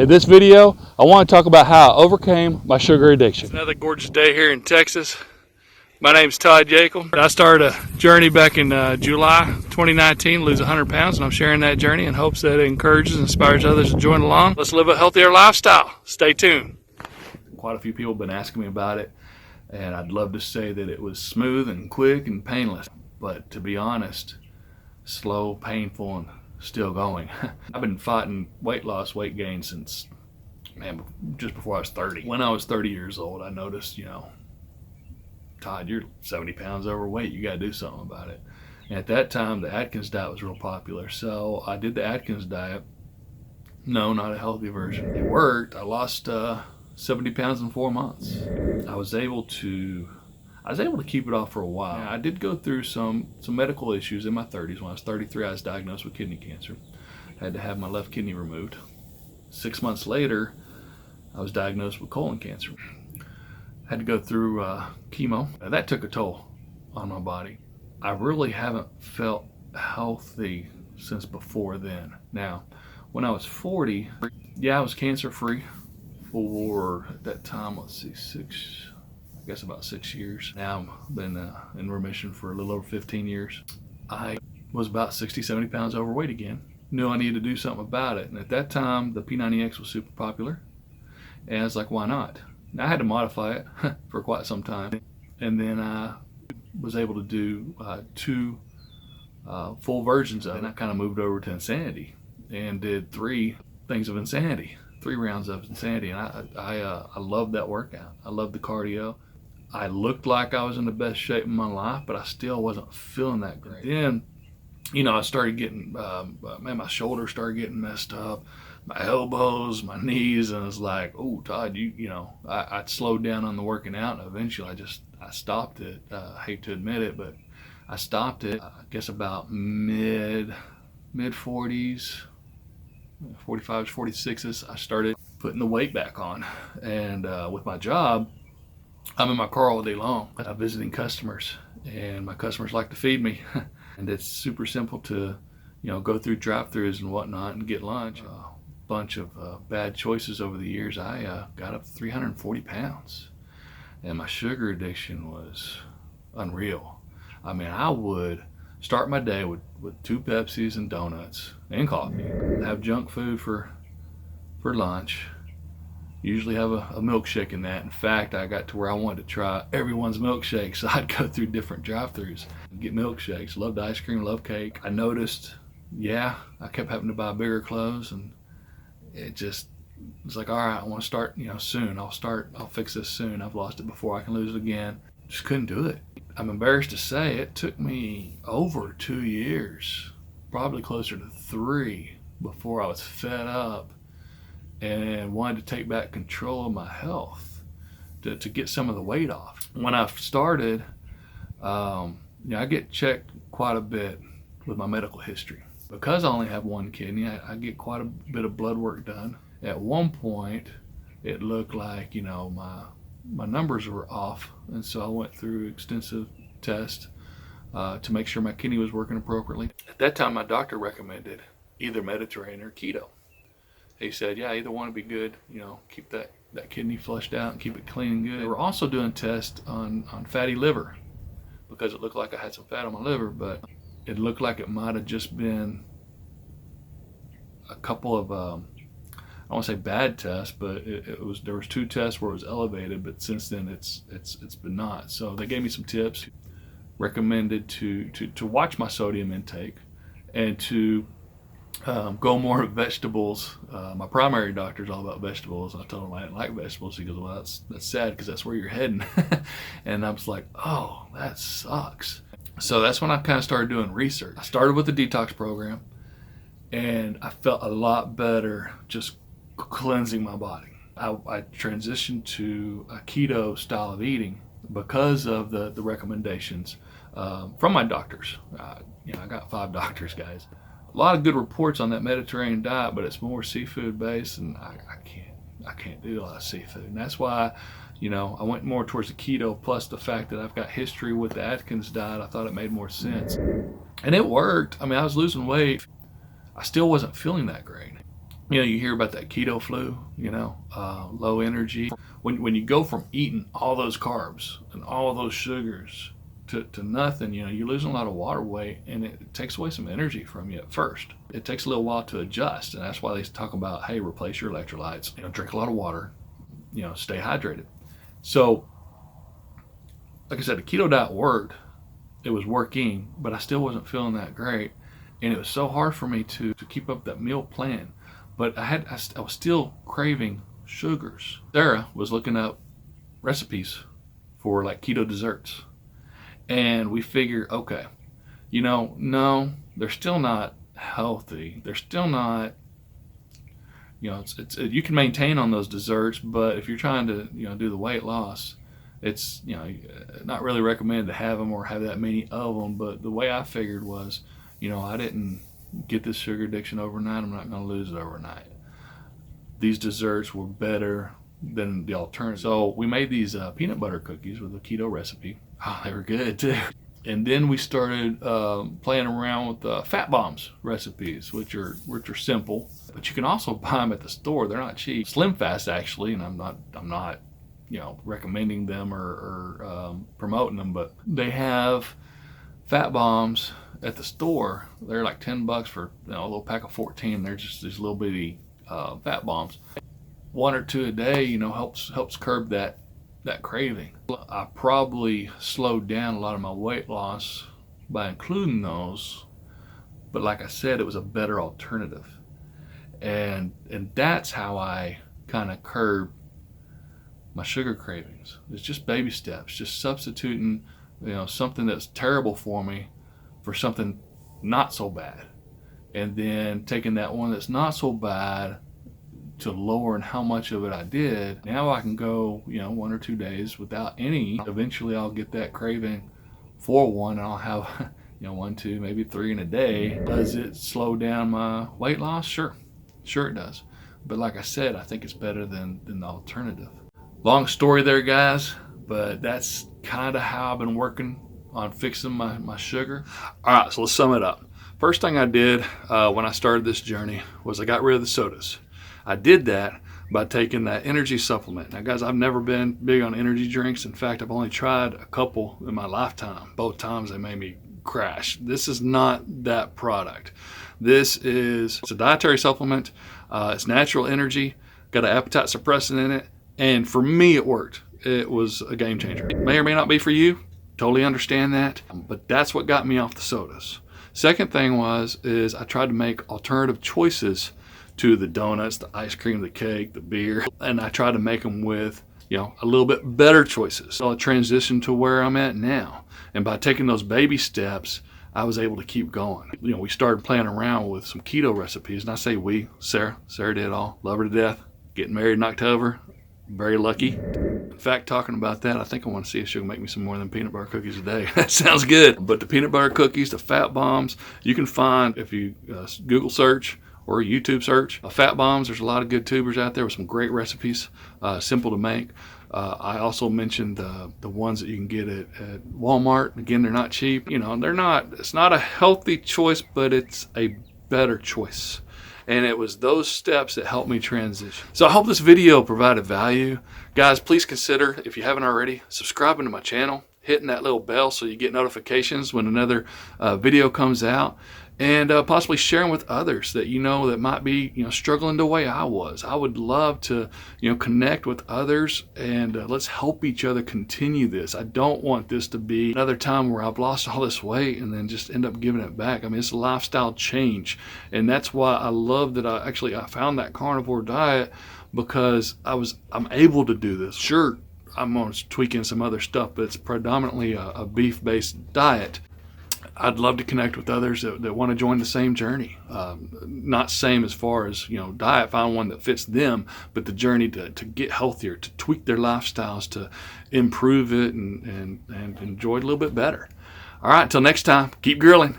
In this video, I want to talk about how I overcame my sugar addiction. It's another gorgeous day here in Texas. My name's Todd Yeakle. I started a journey back in July 2019, lose 100 pounds, and I'm sharing that journey in hopes that it encourages and inspires others to join along. Let's live a healthier lifestyle. Stay tuned. Quite a few people have been asking me about it, and I'd love to say that it was smooth and quick and painless, but to be honest, slow, painful, and still going. I've been fighting weight loss, weight gain since, man, just before I was 30. When I was 30 years old, I noticed, Todd, you're 70 pounds overweight. You got to do something about it. And at that time, the Atkins diet was real popular. So I did the Atkins diet. No, not a healthy version. It worked. I lost 70 pounds in 4 months. I was able to keep it off for a while. I did go through some medical issues in my 30s. When I was 33, I was diagnosed with kidney cancer. I had to have my left kidney removed. 6 months later, I was diagnosed with colon cancer. Had to go through chemo. That took a toll on my body. I really haven't felt healthy since before then. Now, when I was 40, I was cancer free for, at that time, about 6 years. Now I've been in remission for a little over 15 years. I was about 60, 70 pounds overweight again. Knew I needed to do something about it. And at that time, the P90X was super popular. And I was like, why not? Now, I had to modify it for quite some time. And then I was able to do two full versions of it. And I kind of moved over to Insanity and did 3 things of Insanity, 3 rounds of Insanity. And I loved that workout. I loved the cardio. I looked like I was in the best shape of my life, but I still wasn't feeling that great. Then, I started getting, my shoulders started getting messed up, my elbows, my knees, and I was like, oh, Todd, I slowed down on the working out, and eventually I stopped it. I hate to admit it, but I stopped it, I guess about mid 40s, 45s, 46s, I started putting the weight back on. And with my job, I'm in my car all day long. I'm visiting customers, and my customers like to feed me. And it's super simple to, go through drive-thrus and whatnot and get lunch. A bunch of bad choices over the years. I got up to 340 pounds, and my sugar addiction was unreal. I mean, I would start my day with 2 Pepsis and donuts and coffee, have junk food for lunch, usually have a milkshake in that. In fact, I got to where I wanted to try everyone's milkshake, so I'd go through different drive-thrus and get milkshakes. Loved ice cream, loved cake. I noticed, I kept having to buy bigger clothes, and it just was like, all right, I want to start, soon. I'll fix this soon. I've lost it before, I can lose it again. Just couldn't do it. I'm embarrassed to say it took me over 2 years, probably closer to 3, before I was fed up and wanted to take back control of my health to get some of the weight off. When I started, I get checked quite a bit with my medical history. Because I only have 1 kidney, I get quite a bit of blood work done. At one point, it looked like, my numbers were off, and so I went through extensive tests to make sure my kidney was working appropriately. At that time, my doctor recommended either Mediterranean or keto. He said, either one would be good, keep that kidney flushed out and keep it clean and good. They were also doing tests on fatty liver, because it looked like I had some fat on my liver, but it looked like it might have just been a couple of, I don't want to say bad tests, but there was 2 tests where it was elevated, but since then it's been not. So they gave me some tips, recommended to watch my sodium intake and to go more with vegetables. My primary doctor's all about vegetables. I told him I didn't like vegetables. He goes, well, that's sad, because that's where you're heading. And I was like, oh, that sucks. So that's when I kind of started doing research. I started with the detox program, and I felt a lot better just cleansing my body. I transitioned to a keto style of eating because of the recommendations from my doctors. I got 5 doctors, guys. A lot of good reports on that Mediterranean diet, but it's more seafood based, and I can't do a lot of seafood. And that's why, I went more towards the keto, plus the fact that I've got history with the Atkins diet. I thought it made more sense. And it worked. I mean, I was losing weight. I still wasn't feeling that great. You hear about that keto flu, low energy. When you go from eating all those carbs and all those sugars to nothing, you're losing a lot of water weight, and it takes away some energy from you at first. It takes a little while to adjust, and that's why they talk about, hey, replace your electrolytes, drink a lot of water, stay hydrated. So, like I said, the keto diet worked. It was working, but I still wasn't feeling that great, and it was so hard for me to keep up that meal plan. But I was still craving sugars. Sarah was looking up recipes for like keto desserts, and we figured, okay, no, they're still not healthy. They're still not, you can maintain on those desserts, but if you're trying to, do the weight loss, it's, not really recommended to have them or have that many of them. But the way I figured was, I didn't get this sugar addiction overnight. I'm not going to lose it overnight. These desserts were better than the alternative. So we made these peanut butter cookies with a keto recipe. Oh, they were good too. And then we started playing around with fat bombs recipes, which are simple, but you can also buy them at the store. They're not cheap. Slim Fast actually, and I'm not recommending them or promoting them, but they have fat bombs at the store. They're like $10 for a little pack of 14. They're just these little bitty fat bombs. 1 or 2 a day, helps curb that craving. I probably slowed down a lot of my weight loss by including those, but like I said, it was a better alternative, and that's how I kind of curb my sugar cravings. It's just baby steps, just substituting something that's terrible for me for something not so bad, and then taking that one that's not so bad to lowering how much of it I did. Now I can go 1 or 2 days without any. Eventually I'll get that craving for one, and I'll have 1, 2, maybe 3 in a day. Does it slow down my weight loss? Sure it does, but like I said, I think it's better than the alternative. Long story there, guys, but that's kind of how I've been working on fixing my sugar. All right, so let's sum it up. First thing I did when I started this journey was I got rid of the sodas. I did that by taking that energy supplement. Now, guys, I've never been big on energy drinks. In fact, I've only tried a couple in my lifetime. Both times they made me crash. This is not that product. It's a dietary supplement. It's natural energy, got an appetite suppressant in it, and for me it worked. It was a game changer. It may or may not be for you. Totally understand that, but that's what got me off the sodas. Second thing is I tried to make alternative choices to the donuts, the ice cream, the cake, the beer, and I tried to make them with a little bit better choices. So I transitioned to where I'm at now, and by taking those baby steps, I was able to keep going. We started playing around with some keto recipes, and I say we, Sarah did it all. Love her to death. Getting married in October, very lucky. In fact, talking about that, I think I want to see if she'll make me some more than peanut butter cookies a day. That sounds good. But the peanut butter cookies, the fat bombs, you can find if you Google search or YouTube search fat bombs. There's a lot of good tubers out there with some great recipes, simple to make. I also mentioned the ones that you can get at Walmart. Again, they're not cheap. It's not a healthy choice, but it's a better choice. And it was those steps that helped me transition. So I hope this video provided value. Guys, please consider, if you haven't already, subscribing to my channel, hitting that little bell so you get notifications when another video comes out, and possibly sharing with others that that might be struggling the way I was. I would love to connect with others, and let's help each other continue this. I don't want this to be another time where I've lost all this weight and then just end up giving it back. I mean, it's a lifestyle change, and that's why I love that I found that carnivore diet, because I'm able to do this. Sure, I'm going to tweak in some other stuff, but it's predominantly a beef-based diet. I'd love to connect with others that want to join the same journey. Not same as far as diet, find one that fits them, but the journey to get healthier, to tweak their lifestyles, to improve it and enjoy it a little bit better. All right, until next time, keep grilling.